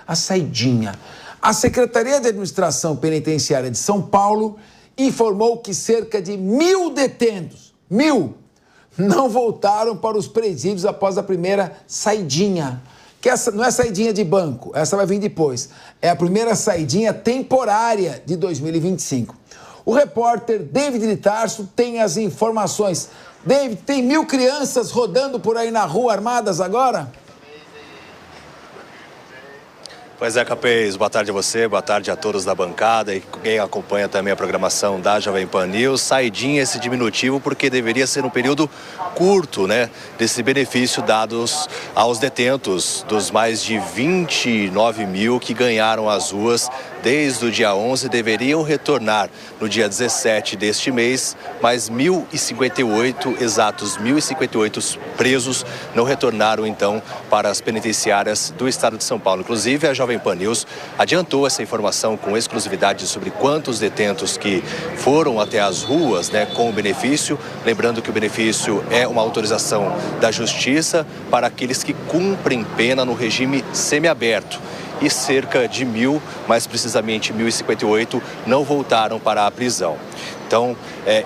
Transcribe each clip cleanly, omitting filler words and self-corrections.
a saidinha. A Secretaria de Administração Penitenciária de São Paulo informou que cerca de 1.000 detentos, 1.000, não voltaram para os presídios após a primeira saidinha. Que essa não é saidinha de banco, essa vai vir depois. É a primeira saidinha temporária de 2025. O repórter David de Tarso tem as informações. David, tem 1.000 crianças rodando por aí na rua armadas agora? Pois é, Capês, boa tarde a você, boa tarde a todos da bancada e quem acompanha também a programação da Jovem Pan News. Saidinha esse diminutivo porque deveria ser um período curto, né, desse benefício dados aos detentos dos mais de 29 mil que ganharam as ruas desde o dia 11, deveriam retornar no dia 17 deste mês, mas 1.058, exatos 1.058 presos não retornaram então para as penitenciárias do estado de São Paulo. Inclusive a Jovem Pan News adiantou essa informação com exclusividade sobre quantos detentos que foram até as ruas, né, com o benefício. Lembrando que o benefício é uma autorização da Justiça para aqueles que cumprem pena no regime semiaberto. E cerca de 1.000, mais precisamente 1.058, não voltaram para a prisão. Então,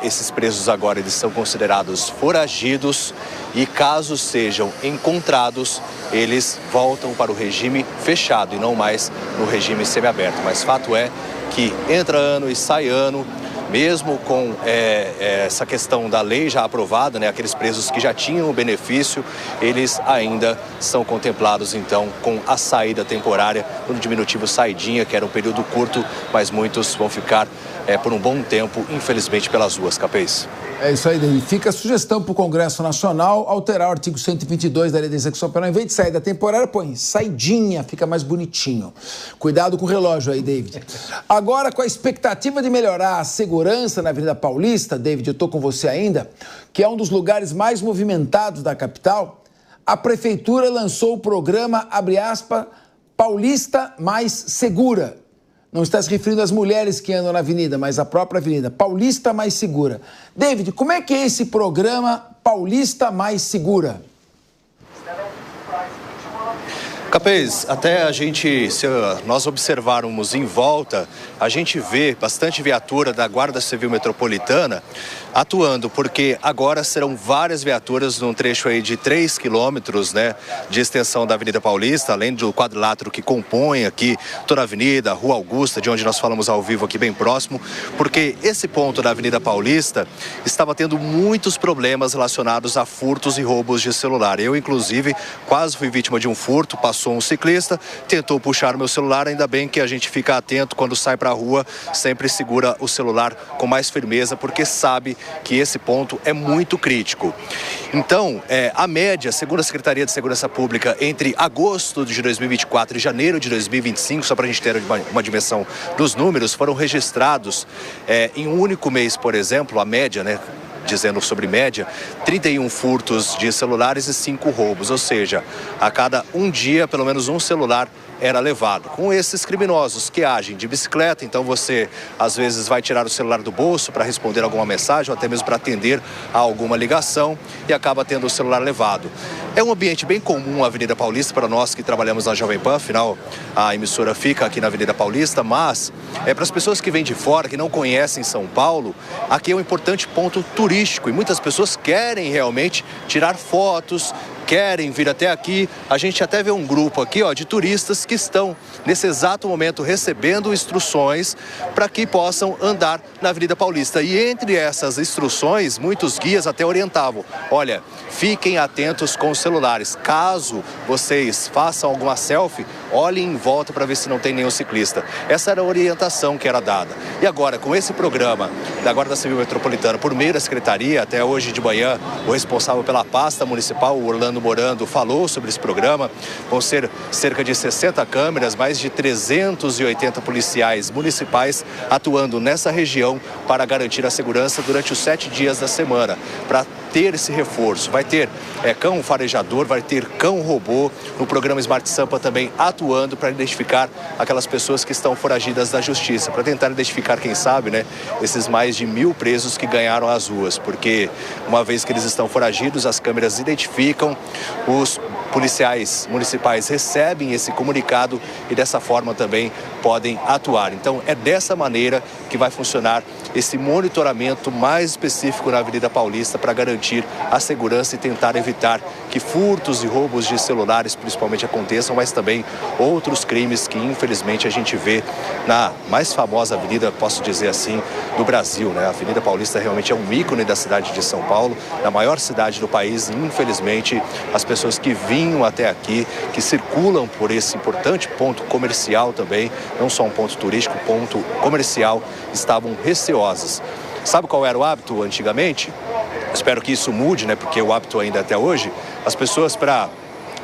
esses presos agora eles são considerados foragidos e caso sejam encontrados, eles voltam para o regime fechado e não mais no regime semiaberto. Mas fato é que entra ano e sai ano, mesmo com essa questão da lei já aprovada, né, aqueles presos que já tinham o benefício, eles ainda são contemplados, então, com a saída temporária, no diminutivo saidinha, que era um período curto, mas muitos vão ficar por um bom tempo, infelizmente, pelas ruas, Capês. É isso aí, David. Fica a sugestão para o Congresso Nacional alterar o artigo 122 da Lei da Execução Penal. Em vez de saída temporária, põe saidinha, fica mais bonitinho. Cuidado com o relógio aí, David. Agora, com a expectativa de melhorar a segurança na Avenida Paulista, David, eu estou com você ainda, que é um dos lugares mais movimentados da capital, a Prefeitura lançou o programa, abre aspas, Paulista Mais Segura. Não está se referindo às mulheres que andam na avenida, mas à própria avenida. Paulista Mais Segura. David, como é que é esse programa Paulista Mais Segura? Capês, até a gente, se nós observarmos em volta, a gente vê bastante viatura da Guarda Civil Metropolitana atuando, porque agora serão várias viaturas num trecho aí de 3 quilômetros, né, de extensão da Avenida Paulista, além do quadrilátero que compõe aqui toda a avenida, Rua Augusta, de onde nós falamos ao vivo aqui bem próximo, porque esse ponto da Avenida Paulista estava tendo muitos problemas relacionados a furtos e roubos de celular. Eu, inclusive, quase fui vítima de um furto, passou um ciclista, tentou puxar o meu celular, ainda bem que a gente fica atento quando sai para a rua, sempre segura o celular com mais firmeza, porque sabe que esse ponto é muito crítico. Então, a média, segundo a Secretaria de Segurança Pública, entre agosto de 2024 e janeiro de 2025, só para a gente ter uma dimensão dos números, foram registrados em um único mês, por exemplo, a média, né, dizendo sobre média, 31 furtos de celulares e 5 roubos, ou seja, a cada um dia, pelo menos um celular era levado. Com esses criminosos que agem de bicicleta, então você às vezes vai tirar o celular do bolso para responder alguma mensagem ou até mesmo para atender a alguma ligação e acaba tendo o celular levado. É um ambiente bem comum a Avenida Paulista para nós que trabalhamos na Jovem Pan, afinal a emissora fica aqui na Avenida Paulista, mas para as pessoas que vêm de fora, que não conhecem São Paulo, aqui é um importante ponto turístico e muitas pessoas querem realmente tirar fotos, querem vir até aqui. A gente até vê um grupo aqui, ó, de turistas que estão nesse exato momento recebendo instruções para que possam andar na Avenida Paulista. E entre essas instruções, muitos guias até orientavam: olha, fiquem atentos com os celulares. Caso vocês façam alguma selfie, olhem em volta para ver se não tem nenhum ciclista. Essa era a orientação que era dada. E agora, com esse programa da Guarda Civil Metropolitana, por meio da Secretaria, até hoje de manhã, o responsável pela pasta municipal, o Orlando Morando, falou sobre esse programa. Vão ser cerca de 60 câmeras, mais de 380 policiais municipais atuando nessa região para garantir a segurança durante os 7 dias da semana, para ter esse reforço. Vai ter cão farejador, vai ter cão robô, no programa Smart Sampa também atuando para identificar aquelas pessoas que estão foragidas da justiça, para tentar identificar, quem sabe, né, esses mais de 1.000 presos que ganharam as ruas, porque uma vez que eles estão foragidos, as câmeras identificam os policiais municipais recebem esse comunicado e dessa forma também podem atuar. Então é dessa maneira que vai funcionar esse monitoramento mais específico na Avenida Paulista para garantir a segurança e tentar evitar que furtos e roubos de celulares principalmente aconteçam, mas também outros crimes que infelizmente a gente vê na mais famosa avenida, posso dizer assim, do Brasil, né? A Avenida Paulista realmente é um ícone da cidade de São Paulo, da maior cidade do país, e infelizmente as pessoas que vinham até aqui, que circulam por esse importante ponto comercial também, não só um ponto turístico, ponto comercial, estavam receosas. Sabe qual era o hábito antigamente? Espero que isso mude, né? Porque o hábito ainda até hoje, as pessoas para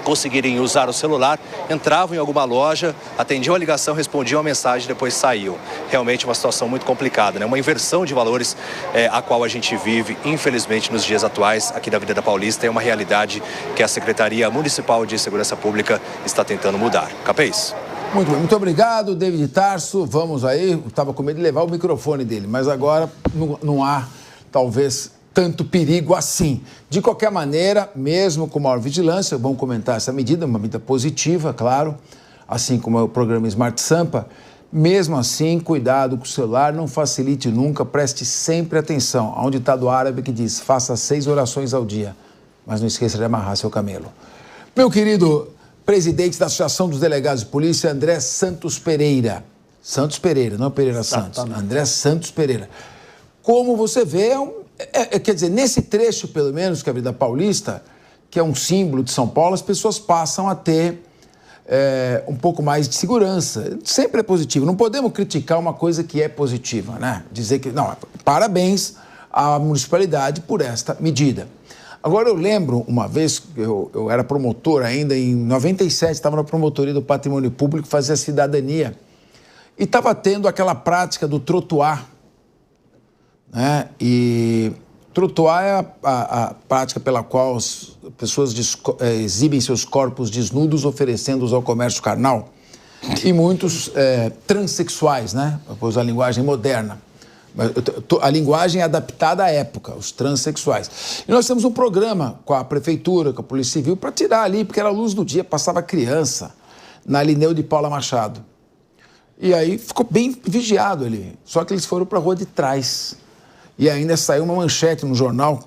conseguirem usar o celular, entravam em alguma loja, atendiam a ligação, respondiam a mensagem, depois saíam. Realmente uma situação muito complicada, né? Uma inversão de valores a qual a gente vive, infelizmente, nos dias atuais aqui da Avenida Paulista. É uma realidade que a Secretaria Municipal de Segurança Pública está tentando mudar. Capês? Muito bem, muito obrigado, David Tarso. Vamos aí, eu estava com medo de levar o microfone dele, mas agora não há, talvez, tanto perigo assim. De qualquer maneira, mesmo com maior vigilância, vamos comentar essa medida, uma medida positiva, claro, assim como é o programa Smart Sampa. Mesmo assim, cuidado com o celular, não facilite nunca, preste sempre atenção. Há um ditado árabe que diz, faça 6 orações ao dia, mas não esqueça de amarrar seu camelo. Meu querido presidente da Associação dos Delegados de Polícia, André Santos Pereira. Santos Pereira, não Pereira Santos. André Santos Pereira. Como você vê, quer dizer, nesse trecho, pelo menos, que é a Avenida Paulista, que é um símbolo de São Paulo, as pessoas passam a ter um pouco mais de segurança. Sempre é positivo. Não podemos criticar uma coisa que é positiva, né? Dizer que, não, parabéns à municipalidade por esta medida. Agora, eu lembro uma vez, eu era promotor ainda, em 97, estava na promotoria do Patrimônio Público, fazia cidadania, e estava tendo aquela prática do trotuar, né? E trotuar é a prática pela qual as pessoas exibem seus corpos desnudos, oferecendo-os ao comércio carnal. E muitos transexuais, né? Para usar a linguagem moderna. A linguagem é adaptada à época, os transexuais. E nós temos um programa com a prefeitura, com a Polícia Civil, para tirar ali, porque era a luz do dia, passava criança na Lineu de Paula Machado. E aí ficou bem vigiado ali. Só que eles foram para a rua de trás. E ainda saiu uma manchete no jornal,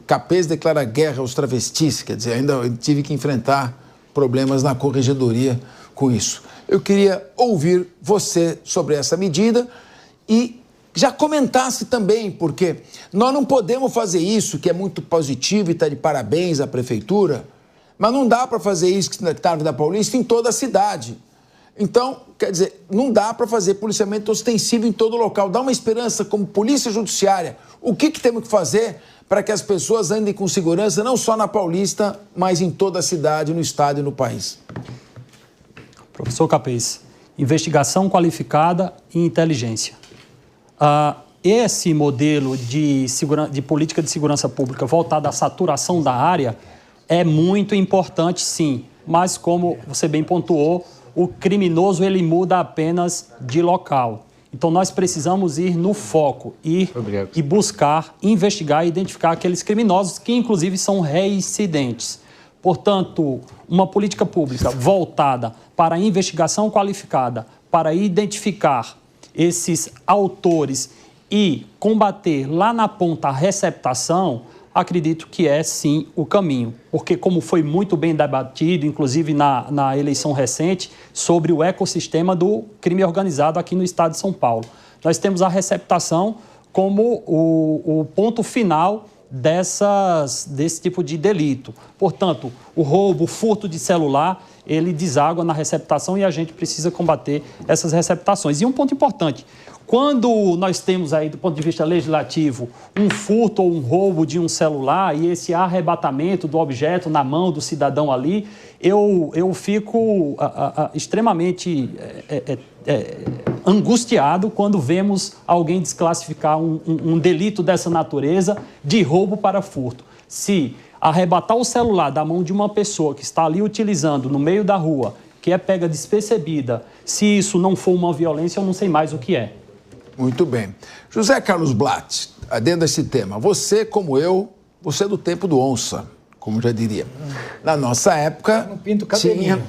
Capês declara guerra aos travestis, quer dizer, ainda tive que enfrentar problemas na corregedoria com isso. Eu queria ouvir você sobre essa medida e já comentasse também, porque nós não podemos fazer isso, que é muito positivo e está de parabéns à prefeitura, mas não dá para fazer isso que está na Avenida Paulista em toda a cidade. Então, quer dizer, não dá para fazer policiamento ostensivo em todo local. Dá uma esperança como polícia judiciária. O que temos que fazer para que as pessoas andem com segurança, não só na Paulista, mas em toda a cidade, no estado e no país? Professor Capês, investigação qualificada e inteligência. Esse modelo de política de segurança pública voltado à saturação da área é muito importante, sim. Mas, como você bem pontuou, o criminoso ele muda apenas de local. Então, nós precisamos ir no foco, e buscar, investigar e identificar aqueles criminosos que, inclusive, são reincidentes. Portanto, uma política pública voltada para a investigação qualificada, para identificar esses autores e combater lá na ponta a receptação, acredito que é sim o caminho. Porque, como foi muito bem debatido, inclusive na eleição recente, sobre o ecossistema do crime organizado aqui no estado de São Paulo. Nós temos a receptação como o ponto final desse tipo de delito. Portanto, o roubo, o furto de celular, ele deságua na receptação e a gente precisa combater essas receptações. E um ponto importante, quando nós temos aí, do ponto de vista legislativo, um furto ou um roubo de um celular e esse arrebatamento do objeto na mão do cidadão ali, eu fico extremamente angustiado quando vemos alguém desclassificar um delito dessa natureza de roubo para furto. Se arrebatar o celular da mão de uma pessoa que está ali utilizando no meio da rua, que é pega despercebida, se isso não for uma violência, eu não sei mais o que é. Muito bem. José Carlos Blatt, dentro desse tema, você, como eu, você é do tempo do onça. como já diria. Na nossa época... Não pinta o cabelinho.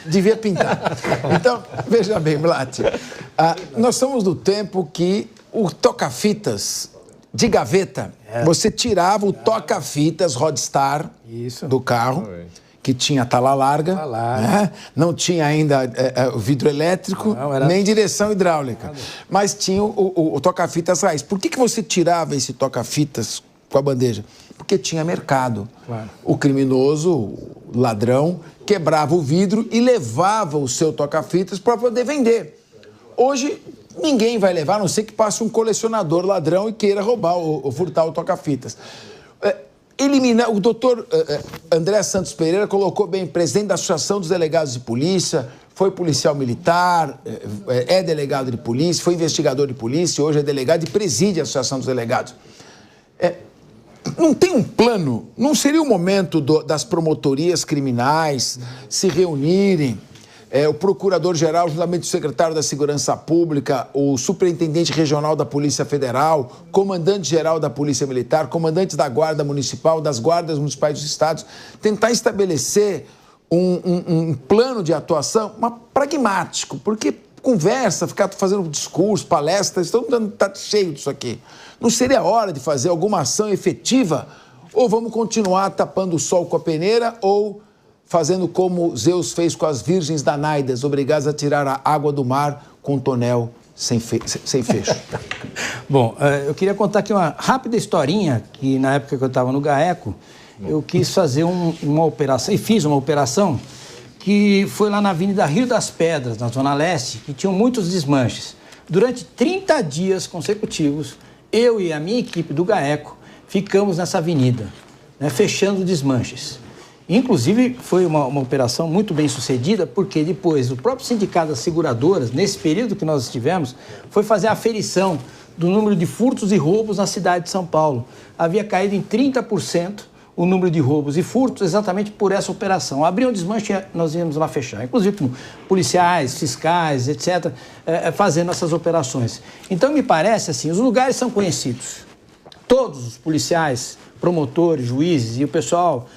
Devia pintar. Então, veja bem, Blatt, nós somos do tempo que o toca-fitas de gaveta, você tirava o toca-fitas Rodstar do carro, que tinha tala larga, né? Não tinha ainda o vidro elétrico, nem direção hidráulica, mas tinha o toca-fitas raiz. Por que você tirava esse toca-fitas com a bandeja? Porque tinha mercado. Claro. O criminoso, o ladrão, quebrava o vidro e levava o seu toca-fitas para poder vender. Hoje, ninguém vai levar, a não ser que passe um colecionador ladrão e queira roubar ou furtar o toca-fitas. O doutor André Santos Pereira colocou bem, presidente da Associação dos Delegados de Polícia, foi policial militar, é delegado de polícia, foi investigador de polícia, hoje é delegado e preside a Associação dos Delegados. Não tem um plano? Não seria o momento das promotorias criminais se reunirem? O procurador-geral, juntamente com o secretário da Segurança Pública, o superintendente regional da Polícia Federal, comandante-geral da Polícia Militar, comandantes da Guarda Municipal, das Guardas Municipais dos Estados, tentar estabelecer um plano de atuação pragmático, porque conversa, ficar fazendo discurso, palestras, está cheio disso aqui. Não seria hora de fazer alguma ação efetiva? Ou vamos continuar tapando o sol com a peneira ou fazendo como Zeus fez com as virgens danaidas, obrigadas a tirar a água do mar com um tonel sem fecho? Bom, eu queria contar aqui uma rápida historinha que na época que eu estava no GAECO, eu quis fazer uma operação, e fiz uma operação que foi lá na Avenida Rio das Pedras, na Zona Leste, que tinham muitos desmanches. Durante 30 dias consecutivos, eu e a minha equipe do GAECO ficamos nessa avenida, né, fechando desmanches. Inclusive, foi uma operação muito bem sucedida, porque depois o próprio Sindicato das Seguradoras, nesse período que nós estivemos, foi fazer a aferição do número de furtos e roubos na cidade de São Paulo. Havia caído em 30% o número de roubos e furtos exatamente por essa operação. Abriu um desmanche, nós íamos lá fechar. Inclusive com policiais, fiscais, etc., fazendo essas operações. Então, me parece assim, os lugares são conhecidos. Todos os policiais, promotores, juízes e o pessoal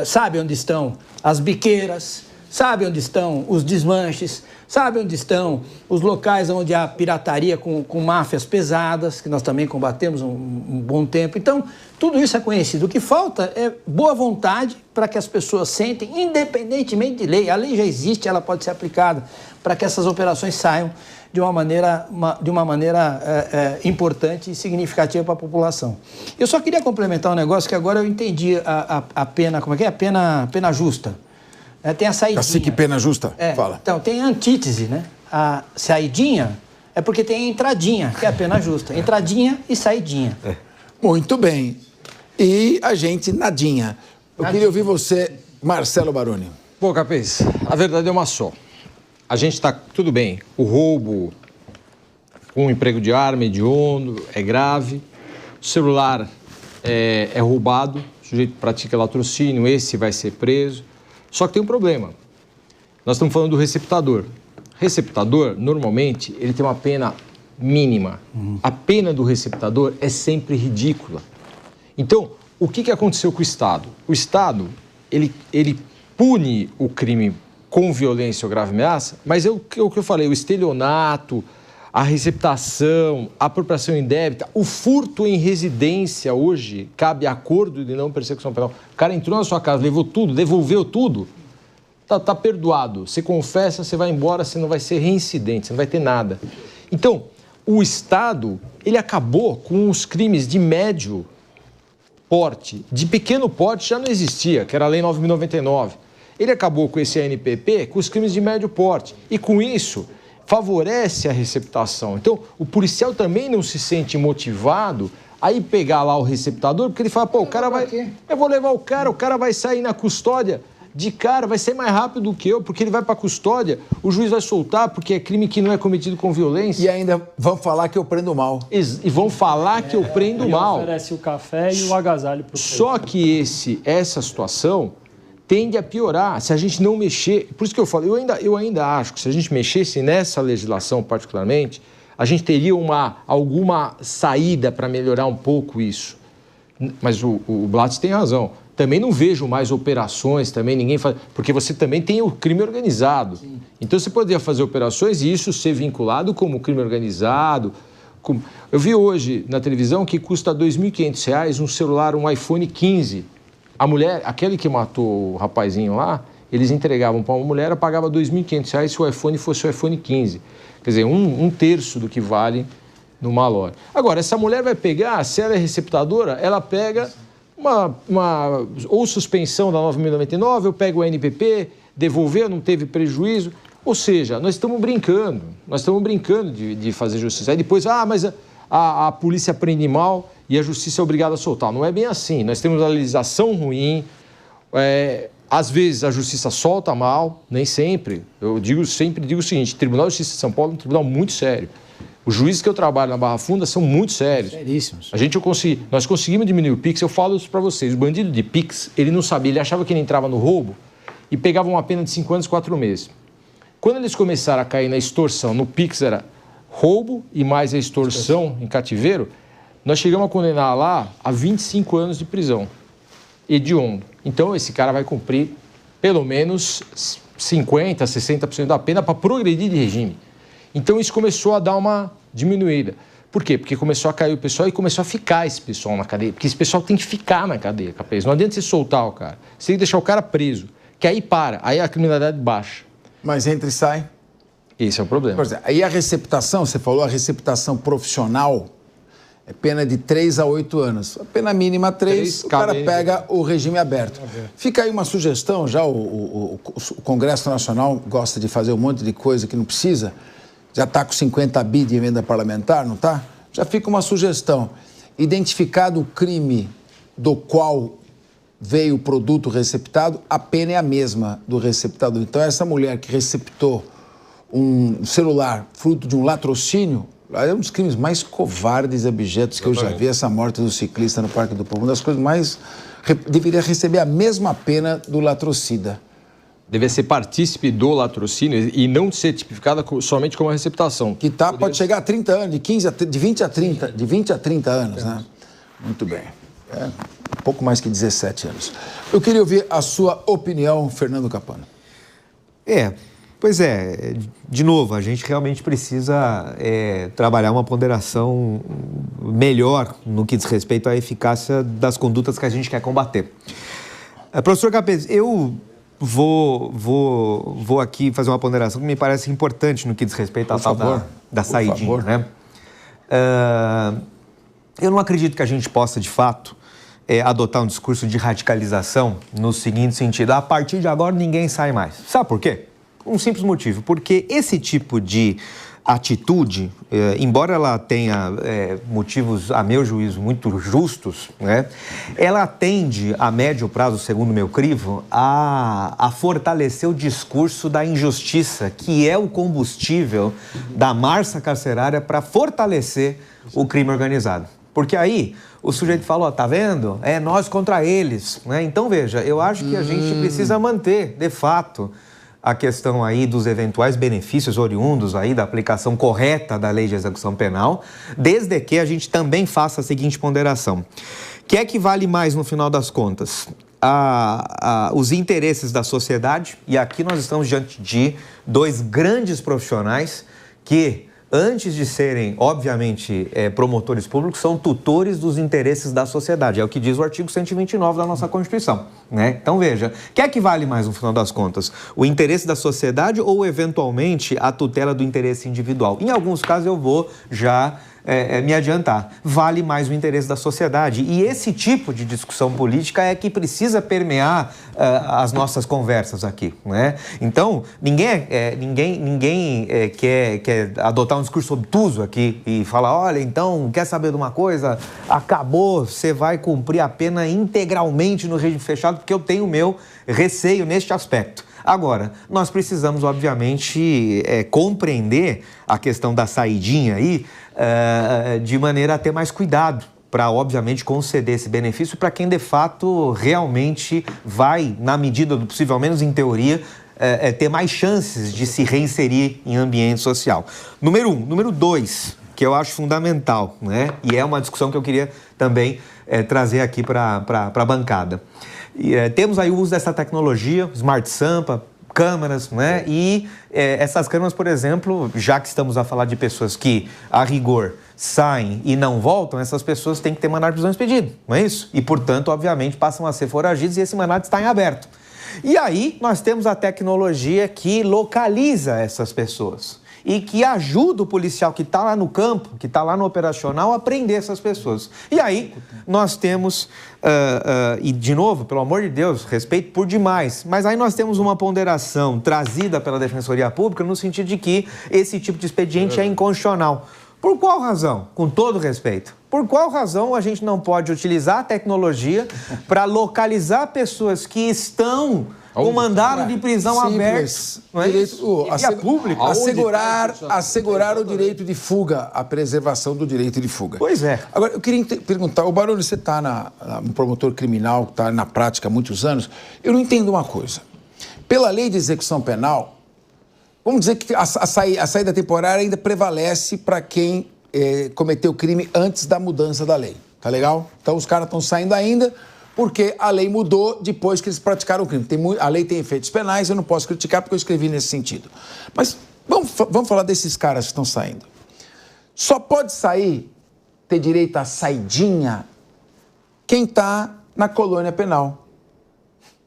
sabem onde estão as biqueiras, sabem onde estão os desmanches, sabem onde estão os locais onde há pirataria com máfias pesadas, que nós também combatemos um bom tempo. Então, tudo isso é conhecido. O que falta é boa vontade para que as pessoas sentem, independentemente de lei. A lei já existe, ela pode ser aplicada para que essas operações saiam de uma maneira importante e significativa para a população. Eu só queria complementar um negócio que agora eu entendi a pena, como é que é? A pena justa. Tem a saidinha. Assim que pena justa? Fala. Então, tem a antítese, né? A saidinha é porque tem a entradinha, que é a pena justa. Entradinha e saidinha. Muito bem. E a gente, nadinha. Eu queria ouvir você, Marcelo Baroni. Bom, Capês, a verdade é uma só. A gente está, tudo bem, o roubo com emprego de arma hediondo é grave, o celular é roubado, o sujeito pratica latrocínio, esse vai ser preso. Só que tem um problema. Nós estamos falando do receptador. Receptador, normalmente, ele tem uma pena mínima. A pena do receptador é sempre ridícula. Então, o que aconteceu com o Estado? O Estado, ele pune o crime com violência ou grave ameaça, mas o que eu falei, o estelionato, a receptação, a apropriação indébita, o furto em residência hoje cabe acordo de não persecução penal. O cara entrou na sua casa, levou tudo, devolveu tudo, tá perdoado. Você confessa, você vai embora, você não vai ser reincidente, você não vai ter nada. Então, o Estado, ele acabou com os crimes de médio porte, de pequeno porte já não existia, que era a Lei 9.099. Ele acabou com esse ANPP, com os crimes de médio porte. E com isso, favorece a receptação. Então, o policial também não se sente motivado a ir pegar lá o receptador, porque ele fala, pô, o cara vai... Eu vou levar o cara vai sair na custódia de cara, vai ser mais rápido do que eu, porque ele vai pra custódia, o juiz vai soltar, porque é crime que não é cometido com violência. E ainda vão falar que eu prendo mal. E vão falar que eu prendo mal. Oferece o café e o agasalho pro preso. Só que essa situação tende a piorar se a gente não mexer. Por isso que eu falo, eu ainda acho que se a gente mexesse nessa legislação particularmente, a gente teria alguma saída para melhorar um pouco isso. Mas o Blatt tem razão. Também não vejo mais operações, também ninguém faz... Porque você também tem o crime organizado. Sim. Então, você poderia fazer operações e isso ser vinculado como crime organizado. Eu vi hoje na televisão que custa R$ 2.500 um celular, um iPhone 15. A mulher, aquele que matou o rapazinho lá, eles entregavam para uma mulher, ela pagava R$ 2.500 se o iPhone fosse o iPhone 15. Quer dizer, um terço do que vale numa loja. Agora, essa mulher vai pegar, se ela é receptadora, ela pega ou suspensão da 9.099, eu pego o NPP, devolver, não teve prejuízo. Ou seja, nós estamos brincando de fazer justiça. Aí depois, mas a polícia prende mal e a justiça é obrigada a soltar. Não é bem assim. Nós temos uma legislação ruim, às vezes a justiça solta mal, nem sempre. Eu sempre digo o seguinte, o Tribunal de Justiça de São Paulo é um tribunal muito sério. Os juízes que eu trabalho na Barra Funda são muito sérios. Seríssimos. Nós conseguimos diminuir o Pix, eu falo isso para vocês. O bandido de Pix, ele não sabia, ele achava que ele entrava no roubo e pegava uma pena de 5 anos e 4 meses. Quando eles começaram a cair na extorsão, no Pix era roubo e mais a extorsão em cativeiro, nós chegamos a condenar lá a 25 anos de prisão hediondo. Então, esse cara vai cumprir pelo menos 50%, 60% da pena para progredir de regime. Então, isso começou a dar uma diminuída. Por quê? Porque começou a cair o pessoal e começou a ficar esse pessoal na cadeia. Porque esse pessoal tem que ficar na cadeia, Capês. Não adianta você soltar o cara. Você tem que deixar o cara preso. Que aí para. Aí a criminalidade baixa. Mas entra e sai. Esse é o problema. Por exemplo, aí a receptação, você falou, a receptação profissional é pena de 3 a 8 anos. A pena mínima 3, o cara pega o regime aberto. Fica aí uma sugestão, já o Congresso Nacional gosta de fazer um monte de coisa que não precisa. Já está com 50 bi de emenda parlamentar, não está? Já fica uma sugestão. Identificado o crime do qual veio o produto receptado, a pena é a mesma do receptador. Então, essa mulher que receptou um celular fruto de um latrocínio, é um dos crimes mais covardes e abjetos que eu já vi, essa morte do ciclista no Parque do Povo. Uma das coisas mais... Deveria receber a mesma pena do latrocida. Deve ser partícipe do latrocínio e não ser tipificada somente como receptação. Que pode chegar a 30 anos, de 20 a 30 anos, né? Muito bem. Um pouco mais que 17 anos. Eu queria ouvir a sua opinião, Fernando Capano. Pois é, de novo, a gente realmente precisa trabalhar uma ponderação melhor no que diz respeito à eficácia das condutas que a gente quer combater. Professor Capês, eu vou aqui fazer uma ponderação que me parece importante no que diz respeito à tal da saidinha, né? Eu não acredito que a gente possa, de fato, adotar um discurso de radicalização no seguinte sentido: a partir de agora ninguém sai mais. Sabe por quê? Um simples motivo, porque esse tipo de atitude, embora ela tenha motivos, a meu juízo, muito justos, né, ela tende, a médio prazo, segundo o meu crivo, a fortalecer o discurso da injustiça, que é o combustível da massa carcerária para fortalecer o crime organizado. Porque aí o sujeito fala, tá vendo? É nós contra eles, né? Então, veja, eu acho que a gente precisa manter, de fato, a questão aí dos eventuais benefícios oriundos aí da aplicação correta da lei de execução penal, desde que a gente também faça a seguinte ponderação. O que é que vale mais no final das contas? Os interesses da sociedade, e aqui nós estamos diante de dois grandes profissionais que, antes de serem, obviamente, promotores públicos, são tutores dos interesses da sociedade. É o que diz o artigo 129 da nossa Constituição, né? Então, veja, o que é que vale mais no final das contas? O interesse da sociedade ou, eventualmente, a tutela do interesse individual? Em alguns casos, eu vou já me adiantar. Vale mais o interesse da sociedade. E esse tipo de discussão política é que precisa permear as nossas conversas aqui, né? Então, ninguém quer adotar um discurso obtuso aqui e falar, olha, então, quer saber de uma coisa? Acabou, você vai cumprir a pena integralmente no regime fechado, porque eu tenho o meu receio neste aspecto. Agora, nós precisamos, obviamente, compreender a questão da saidinha aí de maneira a ter mais cuidado para, obviamente, conceder esse benefício para quem, de fato, realmente vai, na medida do possível, ao menos em teoria, ter mais chances de se reinserir em ambiente social. Número 1. Número 2, que eu acho fundamental, né? E é uma discussão que eu queria também trazer aqui para a bancada. Temos aí o uso dessa tecnologia, Smart Sampa, câmeras, né? E essas câmeras, por exemplo, já que estamos a falar de pessoas que, a rigor, saem e não voltam, essas pessoas têm que ter mandado de prisão expedido, não é isso? E, portanto, obviamente, passam a ser foragidos e esse mandado está em aberto. E aí nós temos a tecnologia que localiza essas pessoas e que ajuda o policial que está lá no campo, que está lá no operacional, a prender essas pessoas. E aí nós temos, e de novo, pelo amor de Deus, respeito por demais, mas aí nós temos uma ponderação trazida pela Defensoria Pública no sentido de que esse tipo de expediente é inconstitucional. Por qual razão? Com todo respeito. Por qual razão a gente não pode utilizar a tecnologia para localizar pessoas que estão com mandado de prisão aberto? Não é isso? Assegurar o direito de fuga, a preservação do direito de fuga. Pois é. Agora, eu queria perguntar, o Baroni, você está no promotor criminal, está na prática há muitos anos, eu não entendo uma coisa. Pela lei de execução penal, vamos dizer que a saída temporária ainda prevalece para quem cometeu o crime antes da mudança da lei. Tá legal? Então os caras estão saindo ainda porque a lei mudou depois que eles praticaram o crime. A lei tem efeitos penais, eu não posso criticar porque eu escrevi nesse sentido. Mas vamos falar desses caras que estão saindo. Só pode sair, ter direito à saidinha, quem está na colônia penal,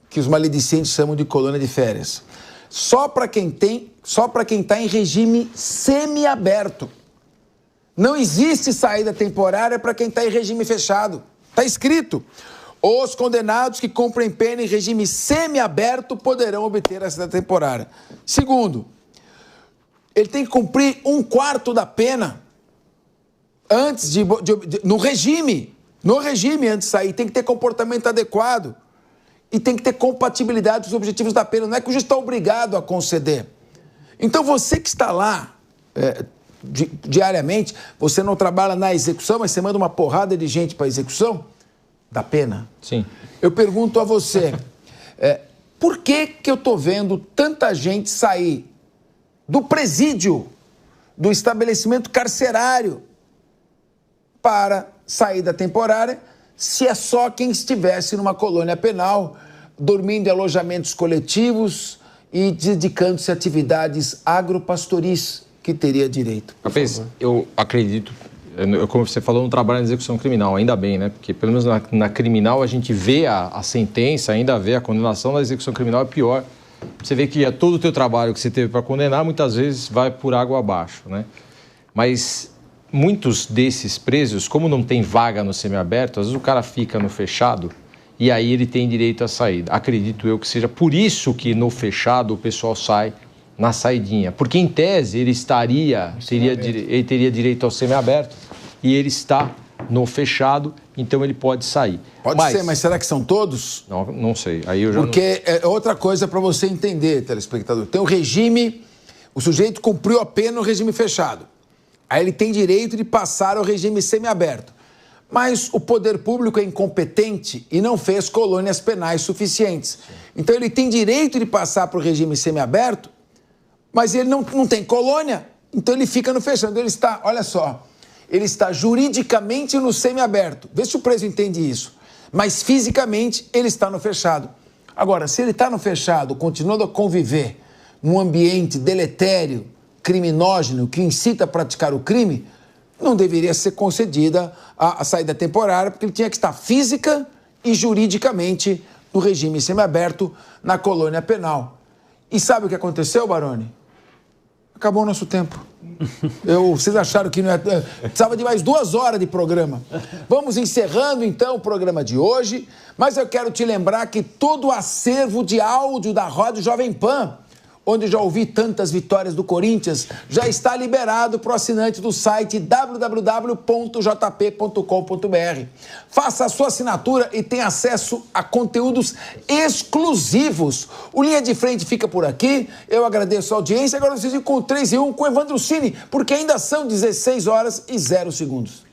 que os maledicentes chamam de colônia de férias. Só para quem está em regime semiaberto. Não existe saída temporária para quem está em regime fechado. Está escrito. Os condenados que cumprem pena em regime semiaberto poderão obter a saída temporária. Segundo, ele tem que cumprir 1/4 da pena antes no regime antes de sair. Tem que ter comportamento adequado. E tem que ter compatibilidade com os objetivos da pena. Não é que o juiz está obrigado a conceder. Então, você que está lá diariamente, você não trabalha na execução, mas você manda uma porrada de gente para a execução da pena. Sim. Eu pergunto a você, por que eu estou vendo tanta gente sair do presídio, do estabelecimento carcerário, para saída temporária, se é só quem estivesse numa colônia penal, dormindo em alojamentos coletivos e dedicando-se a atividades agropastoris, que teria direito? Capês, eu acredito, como você falou, não trabalho na execução criminal, ainda bem, né? Porque pelo menos na criminal a gente vê a sentença, ainda vê a condenação. Na execução criminal é pior. Você vê que todo o teu trabalho que você teve para condenar, muitas vezes vai por água abaixo, né? Mas muitos desses presos, como não tem vaga no semiaberto, às vezes o cara fica no fechado e aí ele tem direito à saída. Acredito eu que seja por isso que no fechado o pessoal sai na saidinha. Porque, em tese, ele teria direito ao semiaberto e ele está no fechado, então ele pode sair. Pode ser, mas será que são todos? Não sei. Aí eu já Porque é outra coisa para você entender, telespectador. Tem o regime, o sujeito cumpriu a pena no regime fechado. Aí ele tem direito de passar ao regime semiaberto. Mas o poder público é incompetente e não fez colônias penais suficientes. Então ele tem direito de passar para o regime semiaberto, mas ele não tem colônia, então ele fica no fechado. Então ele está, olha só, ele está juridicamente no semiaberto. Vê se o preso entende isso. Mas fisicamente ele está no fechado. Agora, se ele está no fechado, continuando a conviver num ambiente deletério, criminógeno, que incita a praticar o crime, não deveria ser concedida a saída temporária, porque ele tinha que estar física e juridicamente no regime semiaberto, na colônia penal. E sabe o que aconteceu, Baroni? Acabou o nosso tempo. Vocês acharam que não ia... Precisava de mais 2 horas de programa. Vamos encerrando, então, o programa de hoje, mas eu quero te lembrar que todo o acervo de áudio da Rádio Jovem Pan, onde já ouvi tantas vitórias do Corinthians, já está liberado para o assinante do site www.jp.com.br. Faça a sua assinatura e tenha acesso a conteúdos exclusivos. O Linha de Frente fica por aqui. Eu agradeço a audiência. Agora vocês ficam com 3 e 1 com o Evandro Cini, porque ainda são 16 horas e 0 segundos.